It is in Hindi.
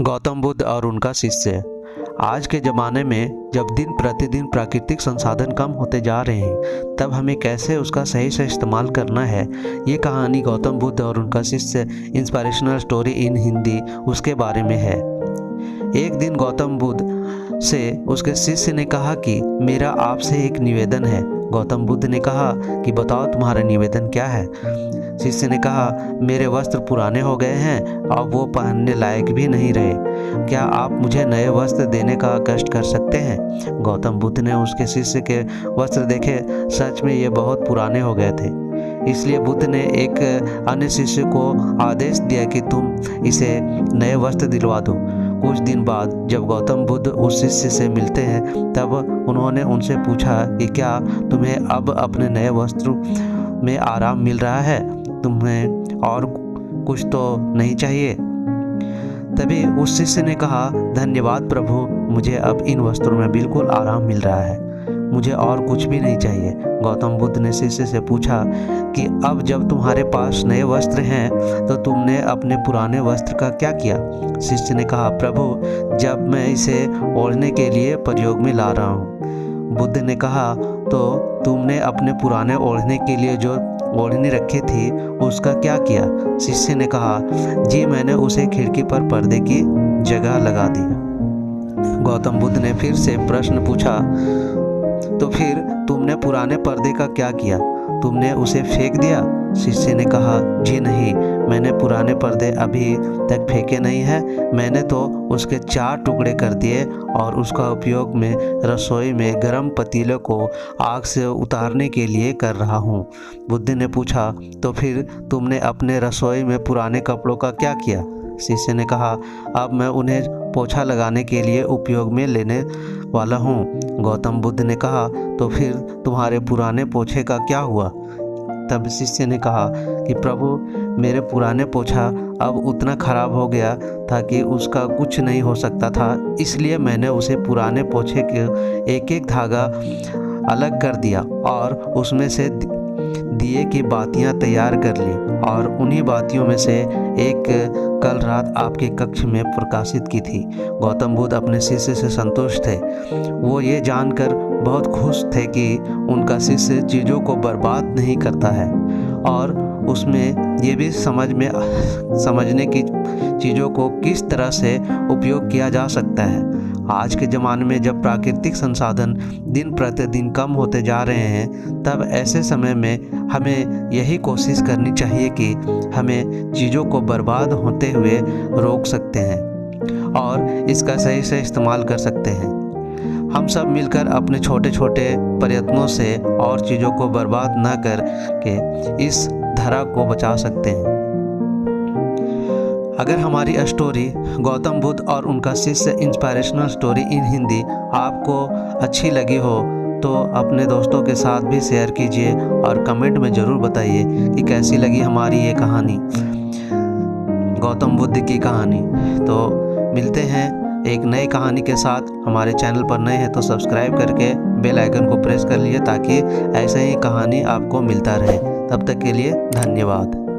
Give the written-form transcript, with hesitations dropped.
गौतम बुद्ध और उनका शिष्य। आज के ज़माने में जब दिन प्रतिदिन प्राकृतिक संसाधन कम होते जा रहे हैं, तब हमें कैसे उसका सही से इस्तेमाल करना है, ये कहानी गौतम बुद्ध और उनका शिष्य इंस्पिरेशनल स्टोरी इन हिंदी उसके बारे में है। एक दिन गौतम बुद्ध से उसके शिष्य ने कहा कि मेरा आपसे एक निवेदन है। गौतम बुद्ध ने कहा कि बताओ तुम्हारा निवेदन क्या है। शिष्य ने कहा मेरे वस्त्र पुराने हो गए हैं, अब वो पहनने लायक भी नहीं रहे। क्या आप मुझे नए वस्त्र देने का कष्ट कर सकते हैं? गौतम बुद्ध ने उसके शिष्य के वस्त्र देखे, सच में ये बहुत पुराने हो गए थे। इसलिए बुद्ध ने एक अन्य शिष्य को आदेश दिया कि तुम इसे नए वस्त्र दिलवा दो। कुछ दिन बाद जब गौतम बुद्ध उस शिष्य से मिलते हैं, तब उन्होंने उनसे पूछा कि क्या तुम्हें अब अपने नए वस्त्र में आराम मिल रहा है? तुम्हें और कुछ तो नहीं चाहिए? तभी उस शिष्य ने कहा धन्यवाद प्रभु, मुझे अब इन वस्त्रों में बिल्कुल आराम मिल रहा है, मुझे और कुछ भी नहीं चाहिए। गौतम बुद्ध ने शिष्य से पूछा कि अब जब तुम्हारे पास नए वस्त्र हैं, तो तुमने अपने पुराने वस्त्र का क्या किया? शिष्य ने कहा प्रभु, जब मैं इसे ओढ़ने के लिए प्रयोग में ला रहा हूँ। बुद्ध ने कहा तो तुमने अपने पुराने ओढ़ने के लिए जो ओढ़नी रखी थी उसका क्या किया? शिष्य ने कहा जी, मैंने उसे खिड़की पर पर्दे की जगह लगा दी। गौतम बुद्ध ने फिर से प्रश्न पूछा तो फिर तुमने पुराने पर्दे का क्या किया? तुमने उसे फेंक दिया? शिष्य ने कहा जी नहीं, मैंने पुराने पर्दे अभी तक फेंके नहीं हैं, मैंने तो उसके 4 टुकड़े कर दिए और उसका उपयोग मैं रसोई में गर्म पतीले को आग से उतारने के लिए कर रहा हूँ। बुद्ध ने पूछा तो फिर तुमने अपने रसोई में पुराने कपड़ों का क्या किया? शिष्य ने कहा अब मैं उन्हें पोछा लगाने के लिए उपयोग में लेने वाला हूँ। गौतम बुद्ध ने कहा तो फिर तुम्हारे पुराने पोछे का क्या हुआ? तब शिष्य ने कहा कि प्रभु, मेरे पुराने पोछा अब उतना खराब हो गया था कि उसका कुछ नहीं हो सकता था, इसलिए मैंने उसे पुराने पोछे के एक एक धागा अलग कर दिया और उसमें से दिए की बातियां तैयार कर ली और उन्हीं बातियों में से एक कल रात आपके कक्ष में प्रकाशित की थी। गौतम बुद्ध अपने शिष्य से संतुष्ट थे। वो ये जानकर बहुत खुश थे कि उनका शिष्य चीज़ों को बर्बाद नहीं करता है और उसमें ये भी समझने की चीज़ों को किस तरह से उपयोग किया जा सकता है। आज के ज़माने में जब प्राकृतिक संसाधन दिन प्रतिदिन कम होते जा रहे हैं, तब ऐसे समय में हमें यही कोशिश करनी चाहिए कि हमें चीज़ों को बर्बाद होते हुए रोक सकते हैं और इसका सही से इस्तेमाल कर सकते हैं। हम सब मिलकर अपने छोटे छोटे प्रयत्नों से और चीज़ों को बर्बाद न करके इस धरा को बचा सकते हैं। अगर हमारी स्टोरी गौतम बुद्ध और उनका शिष्य इंस्पिरेशनल स्टोरी इन हिंदी आपको अच्छी लगी हो तो अपने दोस्तों के साथ भी शेयर कीजिए और कमेंट में ज़रूर बताइए कि कैसी लगी हमारी ये कहानी, गौतम बुद्ध की कहानी। तो मिलते हैं एक नई कहानी के साथ। हमारे चैनल पर नए हैं तो सब्सक्राइब करके बेल आइकन को प्रेस कर लिए ताकि ऐसे ही कहानी आपको मिलता रहे। तब तक के लिए धन्यवाद।